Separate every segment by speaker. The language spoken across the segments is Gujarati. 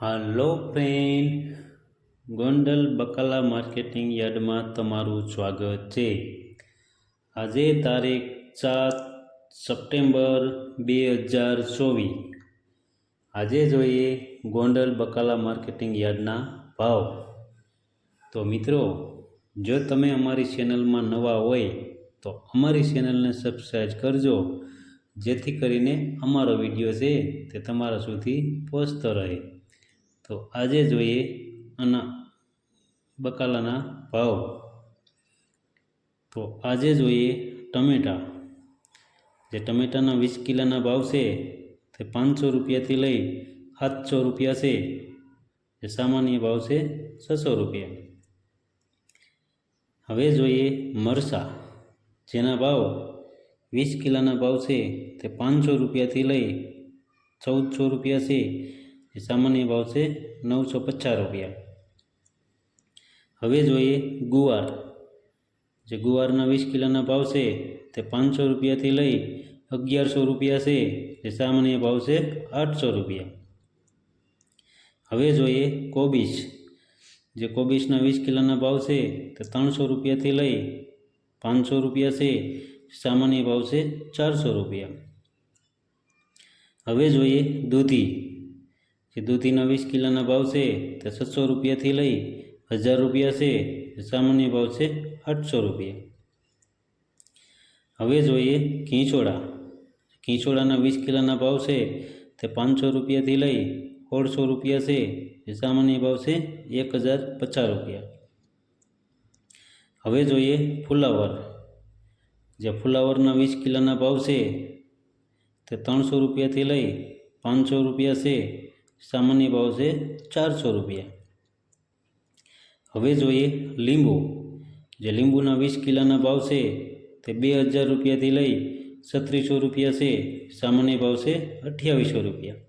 Speaker 1: હાલો ફ્રેન્ડ, ગોંડલ બકાલા માર્કેટિંગ યાર્ડમાં તમારું સ્વાગત છે। આજે તારીખ 7 સપ્ટેમ્બર 2024। આજે જોઈએ ગોંડલ બકાલા માર્કેટિંગ યાર્ડના ભાવ। તો મિત્રો, જો તમે અમારી ચેનલમાં નવા હોય તો અમારી ચેનલને સબસ્ક્રાઈબ કરજો, જેથી કરીને અમારો વિડીયો છે તે તમારા સુધી પહોંચતો રહે। તો આજે જોઈએ આના બકાલાના ભાવ। તો આજે જોઈએ ટમેટા। જે ટમેટાના 20 કિલોના ભાવ છે તે 500 રૂપિયાથી લઈ 700 રૂપિયા છે। જે સામાન્ય ભાવ છે 600 રૂપિયા। હવે જોઈએ મરચાં, જેના ભાવ 20 કિલોના ભાવ છે તે 500 રૂપિયાથી લઈ 1400 રૂપિયા છે। જે સામાન્ય ભાવ છે 950 રૂપિયા। હવે જોઈએ ગુવાર। જે ગુવારના 20 કિલોના ભાવ છે તે 500 રૂપિયાથી લઈ 1100 રૂપિયા છે। જે સામાન્ય ભાવ છે 800 રૂપિયા। હવે જોઈએ કોબીજ। જે કોબીજના 20 કિલોના ભાવ છે તે 300 રૂપિયાથી લઈ 500 રૂપિયા છે। સામાન્ય ભાવ છે 400 રૂપિયા। હવે જોઈએ દૂધી। જે દૂધીના 20 કિલોના ભાવ છે તે 600 રૂપિયાથી લઈ 1000 રૂપિયા છે। સામાન્ય ભાવ છે 800 રૂપિયા। હવે જોઈએ ઘીંચોળા। ઘીંચોળાના 20 કિલોના ભાવ છે તે 500 રૂપિયાથી લઈ 1600 રૂપિયા છે। જે સામાન્ય ભાવ છે 1050 રૂપિયા। હવે જોઈએ ફુલાવર। જે ફુલાવરના 20 કિલોના ભાવ છે તે 300 રૂપિયાથી લઈ 500 રૂપિયા છે। સામાન્ય ભાવ છે 400 રૂપિયા। હવે જોઈએ લીંબુ। જે લીંબુના 20 કિલોના ભાવ છે તે 2000 રૂપિયાથી લઈ 3600 રૂપિયા છે। સામાન્ય ભાવ છે 2800 રૂપિયા।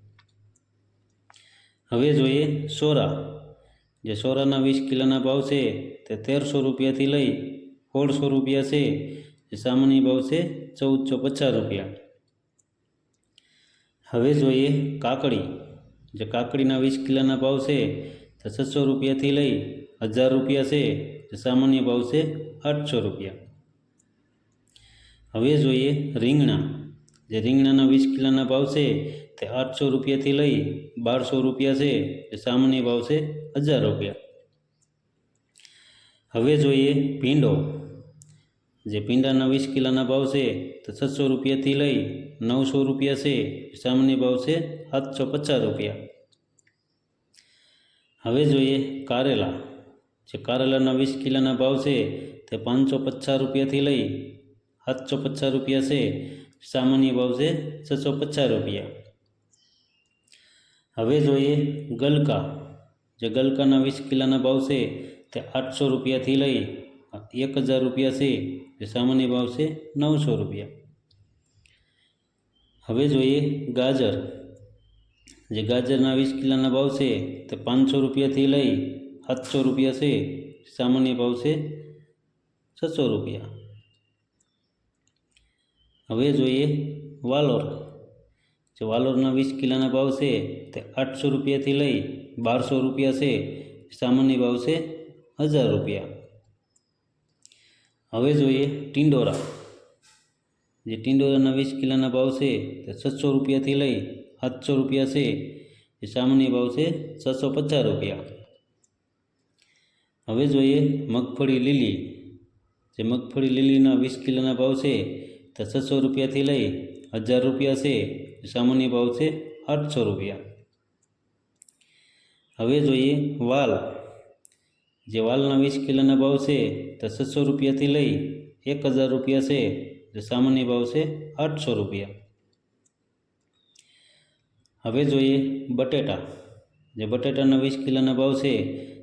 Speaker 1: હવે જોઈએ સોરા। જે સોરાના 20 કિલોના ભાવ છે તે 1300 રૂપિયાથી લઈ 1600 રૂપિયા છે। જે સામાન્ય ભાવ છે 1450 રૂપિયા। હવે જોઈએ કાકડી। જે કાકડીના 20 કિલોના ભાવ છે તે 600 રૂપિયાથી લઈ 1000 રૂપિયા છે। જે સામાન્ય ભાવ છે 800 રૂપિયા। હવે જોઈએ રીંગણા। જે રીંગણાના 20 કિલોના ભાવ છે તે 800 રૂપિયાથી લઈ 1200 રૂપિયા છે। જે સામાન્ય ભાવ છે 1000 રૂપિયા। હવે જોઈએ ભીંડો। જે ભીંડાના 20 કિલોના ભાવ છે તે 600 રૂપિયાથી લઈ 900 રૂપિયા છે। સામાન્ય ભાવ છે 750 રૂપિયા। હવે જોઈએ કારેલા। જે કારેલાના 20 કિલોના ભાવ છે તે 550 રૂપિયાથી લઈ 750 રૂપિયા છે। સામાન્ય ભાવ છે 650 રૂપિયા। હવે જોઈએ ગલકા। જે ગલકાના 20 કિલોના ભાવ છે તે 800 રૂપિયાથી લઈ 1000 રૂપિયા છે। જે સામાન્ય ભાવ છે 900 રૂપિયા। હવે જોઈએ ગાજર। જે ગાજરના 20 કિલોના ભાવ છે તે 500 રૂપિયાથી લઈ 700 રૂપિયા છે। સામાન્ય ભાવ છે 600 રૂપિયા। હવે જોઈએ વાલોર। જે વાલોરના 20 કિલોના ભાવ છે તે 800 રૂપિયાથી લઈ 1200 રૂપિયા છે। સામાન્ય ભાવ છે 1000 રૂપિયા। હવે જોઈએ ટિંડોરા। જે ટિંડોરાના 20 કિલોના ભાવ છે તે 600 રૂપિયાથી લઈ 700 રૂપિયા છે। એ સામાન્ય ભાવ છે 650 રૂપિયા। હવે જોઈએ મગફળી લીલી। જે મગફળી લીલીના 20 કિલોના ભાવ છે તે 600 રૂપિયાથી લઈ 1000 રૂપિયા છે। સામાન્ય ભાવ છે 800 રૂપિયા। હવે જોઈએ વાલ। જે વાલના 20 કિલોના ભાવ છે તે 600 રૂપિયાથી લઈ 1000 રૂપિયા છે। જે સામાન્ય ભાવ છે 800 રૂપિયા। હવે જોઈએ બટેટા। જે બટેટાના 20 કિલોના ભાવ છે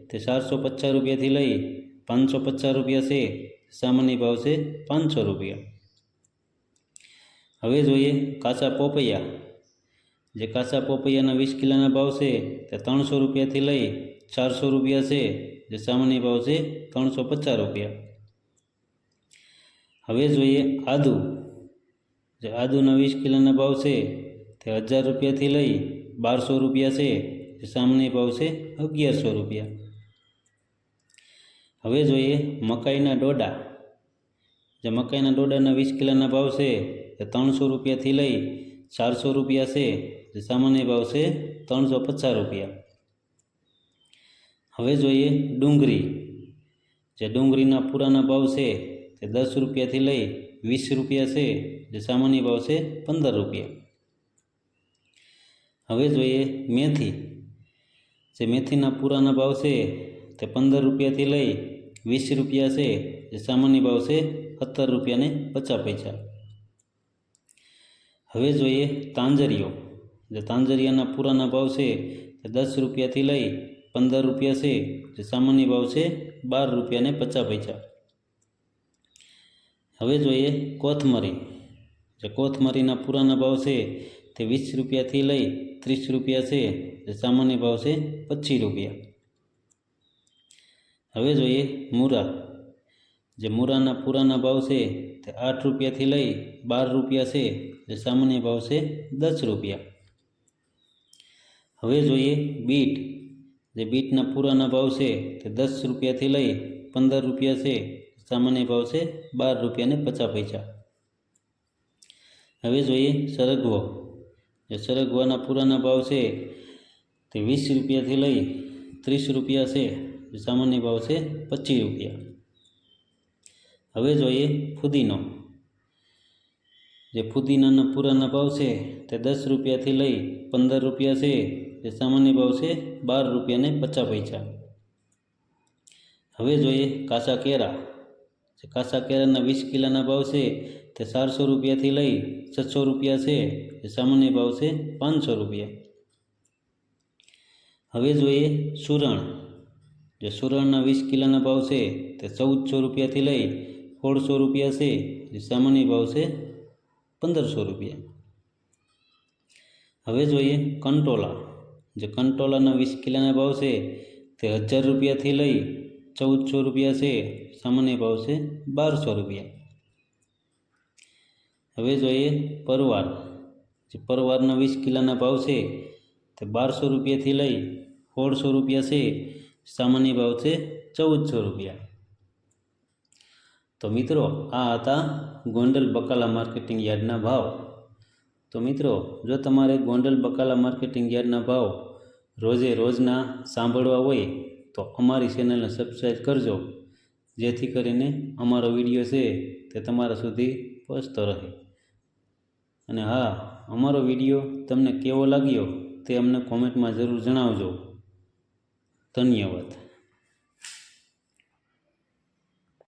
Speaker 1: તે 450 રૂપિયાથી લઈ 550 રૂપિયા છે। સામાન્ય ભાવ છે 500 રૂપિયા। હવે જોઈએ કાચા પોપૈયા। જે કાચા પોપૈયાના 20 કિલોના ભાવ છે તે 300 રૂપિયાથી લઈ 400 રૂપિયા છે। જે સામાન્ય ભાવ છે 350 રૂપિયા। હવે જોઈએ આદુ। જે આદુના 20 કિલોના ભાવ છે તે 1000 રૂપિયાથી લઈ 1200 રૂપિયા છે। જે સામાન્ય ભાવ છે 1100 રૂપિયા. હવે જોઈએ મકાઈના ડોડા. જે મકાઈના ડોડાના 20 કિલોના ભાવ છે તે 300 રૂપિયાથી લઈ 400 રૂપિયા છે, જે સામાન્ય ભાવ છે 350 રૂપિયા. હવે જોઈએ ડુંગળી. જે ડુંગળીના પૂરાના ભાવ છે તે 10 રૂપિયાથી લઈ 20 રૂપિયા છે, જે સામાન્ય ભાવ છે 15 રૂપિયા. હવે જોઈએ મેથી. જે મેથીના પૂરાના ભાવ છે તે 15 રૂપિયાથી લઈ 20 રૂપિયા છે, જે સામાન્ય ભાવ છે 17 રૂપિયા ને 50 પૈસા. હવે જોઈએ તાંજરીઓ. જે તાંજરિયાના પૂરાના ભાવ છે તે 10 રૂપિયાથી લઈ 15 રૂપિયા છે, જે સામાન્ય ભાવ છે 12 રૂપિયા ને 50 પૈસા. હવે જોઈએ કોથમરી. જે કોથમરીના પૂરાના ભાવ છે તે 20 રૂપિયાથી લઈ 30 રૂપિયા છે, જે સામાન્ય ભાવ છે 25 રૂપિયા. હવે જોઈએ મૂરા. જે મૂરાના પૂરાના ભાવ છે તે 8 રૂપિયાથી લઈ 12 રૂપિયા છે, જે સામાન્ય ભાવ છે 10 રૂપિયા. હવે જોઈએ બીટ. જે બીટના પૂરાના ભાવ છે તે 10 રૂપિયાથી લઈ 15 રૂપિયા છે, સામાન્ય ભાવ છે 12 રૂપિયા ને 50 પૈસા. હવે જોઈએ સરગવો. જે સરગવાના પૂરાના ભાવ છે તે 20 રૂપિયાથી લઈ 30 રૂપિયા છે, જે સામાન્ય ભાવ છે 25 રૂપિયા. હવે જોઈએ ફુદીનો. જે ફુદીનાના પૂરાના ભાવ છે તે 10 રૂપિયાથી લઈ 15 રૂપિયા છે, જે સામાન્ય ભાવ છે 12 રૂપિયા ને 50 પૈસા. હવે જોઈએ કાચા કેળા. જે કાચા કેળાના 20 કિલોના ભાવ છે તે 400 રૂપિયાથી લઈ 600 રૂપિયા છે, જે સામાન્ય ભાવ છે 500 રૂપિયા. હવે જોઈએ સુરણ. જે સુરણના 20 કિલોના ભાવ છે તે 1400 રૂપિયાથી લઈ 1600 રૂપિયા છે, જે સામાન્ય ભાવ છે 1500 રૂપિયા. હવે જોઈએ કંટોલા. જે કંટોલાના 20 કિલોના ભાવ છે તે 1000 રૂપિયાથી લઈ 1400 રૂપિયા છે, સામાન્ય ભાવ છે 1200 રૂપિયા. હવે જોઈએ પરવાર. જે પરવારના 20 કિલોના ભાવ છે તે 1200 રૂપિયાથી લઈ 1600 રૂપિયા છે, સામાન્ય ભાવ છે 1400 રૂપિયા. તો મિત્રો આ હતા ગોંડલ બકાલા માર્કેટિંગ યાર્ડના ભાવ. તો મિત્રો જો તમારે ગોંડલ બકાલા માર્કેટિંગ યાર્ડના ભાવ રોજે રોજના સાંભળવા હોય તો અમારી ચેનલને સબસ્ક્રાઈબ કરજો, જેથી કરીને અમારો વિડીયો છે તે તમારા સુધી પહોંચતો રહે. અને હા, અમારો વિડીયો તમને કેવો લાગ્યો તે અમને કોમેન્ટમાં જરૂર જણાવજો. ધન્યવાદ.